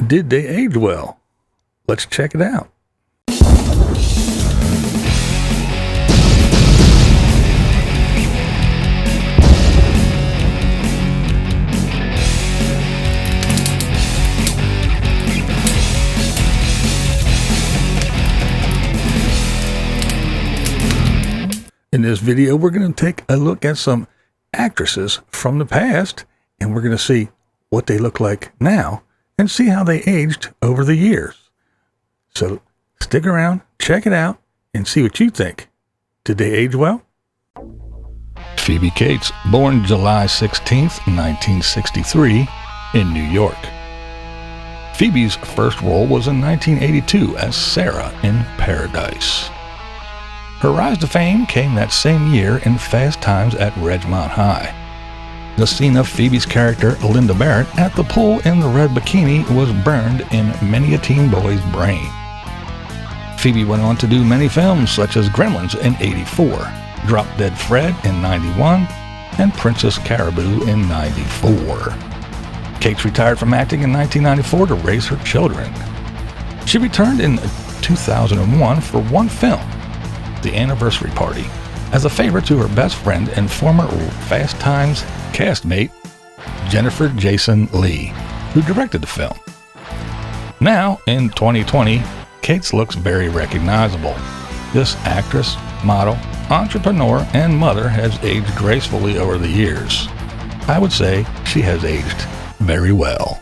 Did they age well? Let's check it out. In this video, we're going to take a look at some actresses from the past, and we're going to see what they look like now and see how they aged over the years. So stick around, check it out, and see what you think. Did they age well? Phoebe Cates, born July 16th, 1963, in New York. Phoebe's first role was in 1982 as Sarah in Paradise. Her rise to fame came that same year in Fast Times at Ridgemont High. The scene of Phoebe's character, Linda Barrett, at the pool in the red bikini was burned in many a teen boy's brain. Phoebe went on to do many films such as Gremlins in '84, Drop Dead Fred in '91, and Princess Caribou in '94. Cates retired from acting in 1994 to raise her children. She returned in 2001 for one film, The Anniversary Party, as a favor to her best friend and former Fast Times castmate, Jennifer Jason Leigh, who directed the film. Now, in 2020, Cates looks very recognizable. This actress, model, entrepreneur, and mother has aged gracefully over the years. I would say she has aged very well.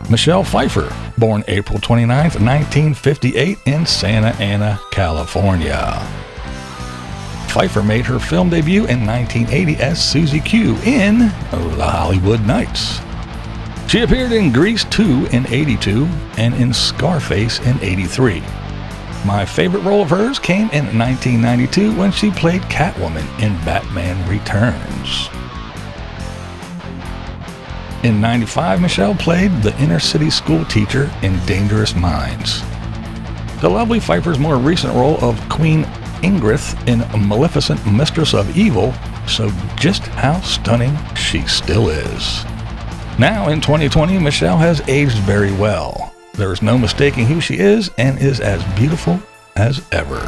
Michelle Pfeiffer, born April 29, 1958 in Santa Ana, California. Pfeiffer made her film debut in 1980 as Susie Q in The Hollywood Knights. She appeared in Grease 2 in '82 and in Scarface in '83. My favorite role of hers came in 1992 when she played Catwoman in Batman Returns. In '95, Michelle played the inner-city school teacher in Dangerous Minds. The lovely Pfeiffer's more recent role of Queen Ingrid in Maleficent Mistress of Evil showed just how stunning she still is. Now, in 2020, Michelle has aged very well. There is no mistaking who she is and is as beautiful as ever.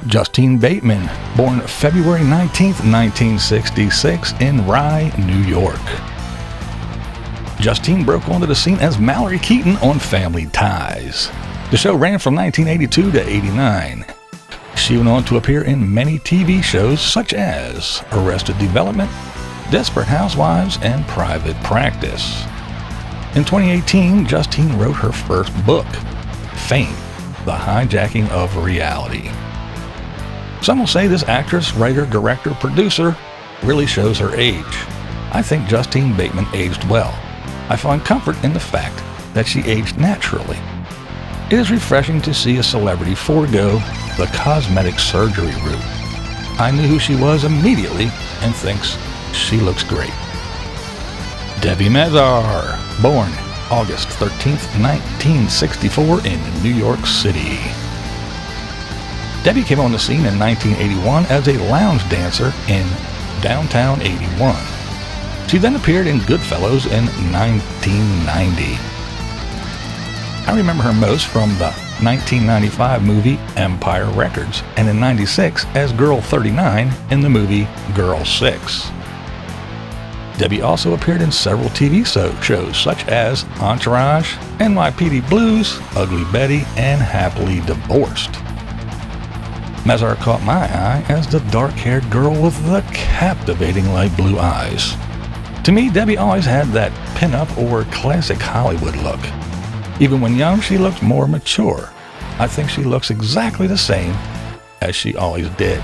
Justine Bateman, born February 19, 1966 in Rye, New York. Justine broke onto the scene as Mallory Keaton on Family Ties. The show ran from 1982 to '89. She went on to appear in many TV shows such as Arrested Development, Desperate Housewives, and Private Practice. In 2018, Justine wrote her first book, Fame, The Hijacking of Reality. Some will say this actress, writer, director, producer really shows her age. I think Justine Bateman aged well. I find comfort in the fact that she aged naturally. It is refreshing to see a celebrity forego the cosmetic surgery route. I knew who she was immediately and thinks she looks great. Debbie Mazar, born August 13th, 1964 in New York City. Debbie came on the scene in 1981 as a lounge dancer in Downtown 81. She then appeared in Goodfellas in 1990. I remember her most from the 1995 movie Empire Records, and in '96 as Girl 39 in the movie Girl 6. Debbie also appeared in several TV shows such as Entourage, NYPD Blues, Ugly Betty, and Happily Divorced. Mazar caught my eye as the dark-haired girl with the captivating light blue eyes. To me, Debbie always had that pin-up or classic Hollywood look. Even when young, she looked more mature. I think she looks exactly the same as she always did.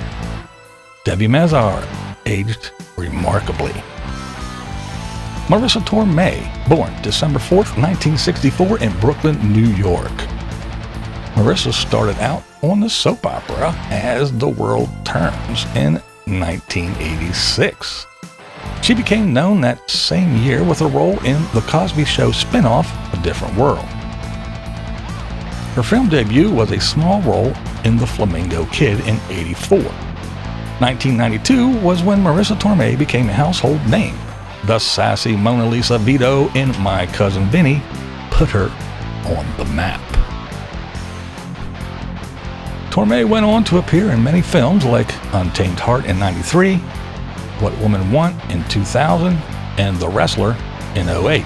Debbie Mazar aged remarkably. Marissa Tormey, born December 4th, 1964 in Brooklyn, New York. Marissa started out on the soap opera As the World Turns in 1986. She became known that same year with a role in The Cosby Show spin-off, A Different World. Her film debut was a small role in The Flamingo Kid in '84. 1992 was when Marissa Tormey became a household name. the sassy Mona Lisa Vito in My Cousin Vinny put her on the map. Tormey went on to appear in many films like Untamed Heart in '93, What Women Want in 2000, and The Wrestler in '08.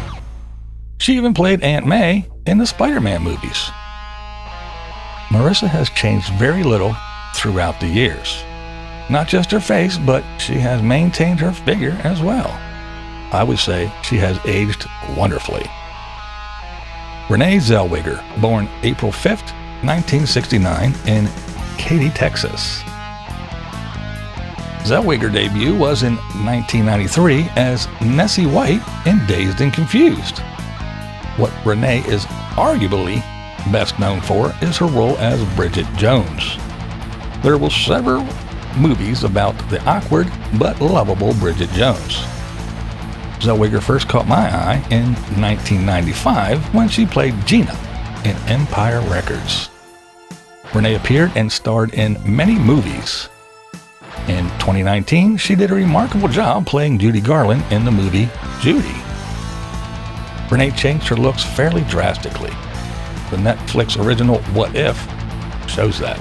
She even played Aunt May in the Spider-Man movies. Marissa has changed very little throughout the years. Not just her face, but she has maintained her figure as well. I would say she has aged wonderfully. Renee Zellweger, born April 5th, 1969 in Katy, Texas. Zellweger's debut was in 1993 as Nessie White in Dazed and Confused. What Renee is arguably best known for is her role as Bridget Jones. There were several movies about the awkward but lovable Bridget Jones. Zellweger first caught my eye in 1995 when she played Gina in Empire Records. Renee appeared and starred in many movies. In 2019, she did a remarkable job playing Judy Garland in the movie Judy. Renee changed her looks fairly drastically. The Netflix original What If shows that.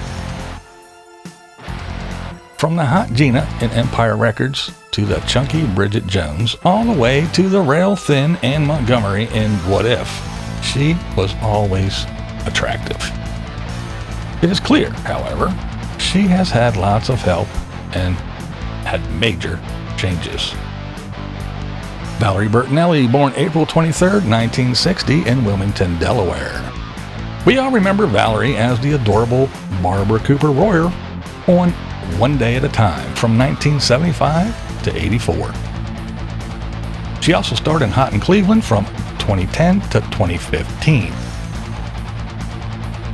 From the hot Gina in Empire Records to the chunky Bridget Jones, all the way to the rail-thin Anne Montgomery in What If, she was always attractive. It is clear, however, she has had lots of help and had major changes. Valerie Bertinelli, born April 23, 1960 in Wilmington, Delaware. We all remember Valerie as the adorable Barbara Cooper Royer on One Day at a Time from 1975 to '84. She also starred in Hot in Cleveland from 2010 to 2015.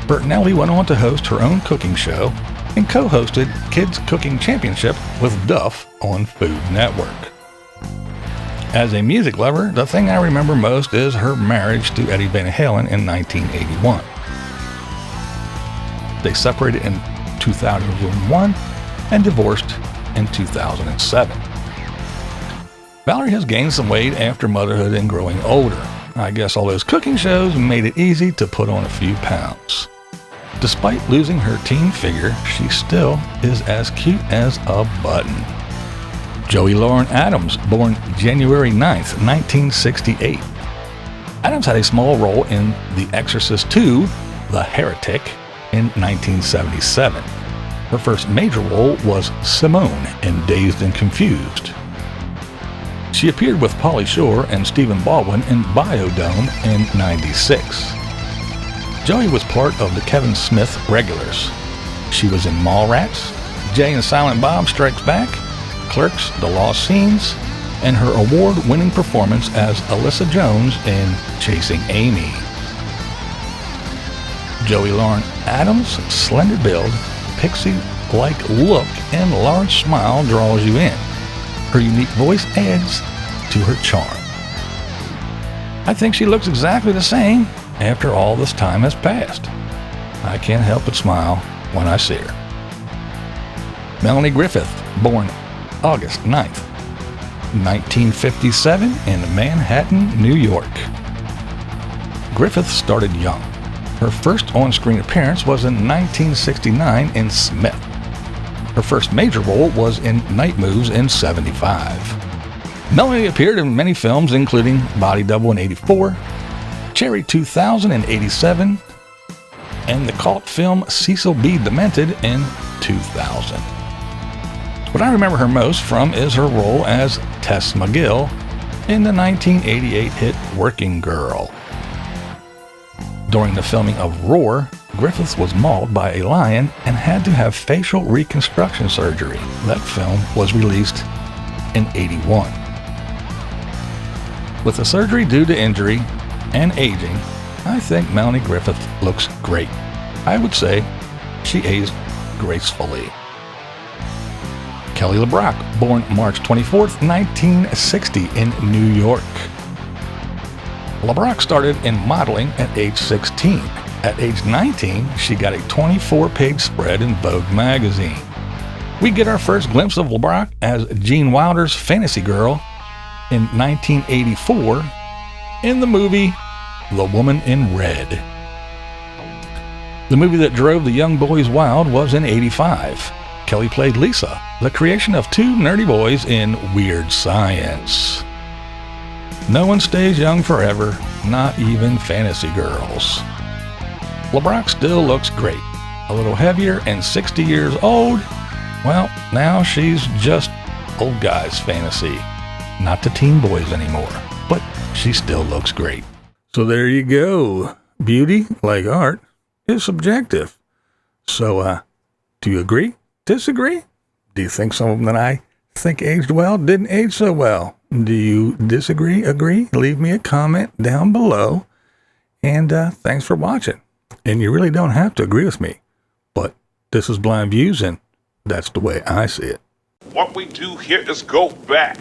Bertinelli went on to host her own cooking show and co-hosted Kids Cooking Championship with Duff on Food Network. As a music lover, the thing I remember most is her marriage to Eddie Van Halen in 1981. They separated in 2001 and divorced in 2007. Valerie has gained some weight after motherhood and growing older. I guess all those cooking shows made it easy to put on a few pounds. Despite losing her teen figure, she still is as cute as a button. Joey Lauren Adams, born January 9th, 1968. Adams had a small role in The Exorcist II, The Heretic, in 1977. Her first major role was Simone in Dazed and Confused. She appeared with Pauly Shore and Stephen Baldwin in Biodome in '96. Joey was part of the Kevin Smith regulars. She was in Mallrats, Jay and Silent Bob Strikes Back, Clerks, The Lost Scenes, and her award-winning performance as Alyssa Jones in Chasing Amy. Joey Lauren Adams' slender build, pixie-like look, and large smile draws you in. Her unique voice adds to her charm. I think she looks exactly the same after all this time has passed. I can't help but smile when I see her. Melanie Griffith, born August 9th, 1957 in Manhattan, New York. Griffith started young. Her first on-screen appearance was in 1969 in Smith. Her first major role was in Night Moves in '75. Melanie appeared in many films including Body Double in '84, Cherry 2000 in '87, and the cult film Cecil B. Demented in 2000. What I remember her most from is her role as Tess McGill in the 1988 hit Working Girl. During the filming of Roar, Griffith was mauled by a lion and had to have facial reconstruction surgery. That film was released in '81. With the surgery due to injury and aging, I think Melanie Griffith looks great. I would say she aged gracefully. Kellylebrock, born March 24th, 1960 in New York. LeBrock started in modeling at age 16. At age 19, she got a 24-page spread in Vogue magazine. We get our first glimpse of LeBrock as Gene Wilder's fantasy girl in 1984 in the movie The Woman in Red. The movie that drove the young boys wild was in 85. Kelly played Lisa, the creation of two nerdy boys in Weird Science. No one stays young forever, not even fantasy girls. LeBrock still looks great. A little heavier and 60 years old. Well, now she's just old guys fantasy. Not the teen boys anymore, but she still looks great. So there you go. Beauty, like art, is subjective. So, do you agree? Disagree? Do you think some of them that I think aged well didn't age so well? Do you disagree, agree? Leave me a comment down below. And thanks for watching. And you really don't have to agree with me. But this is Blind Views, and that's the way I see it. What we do here is go back.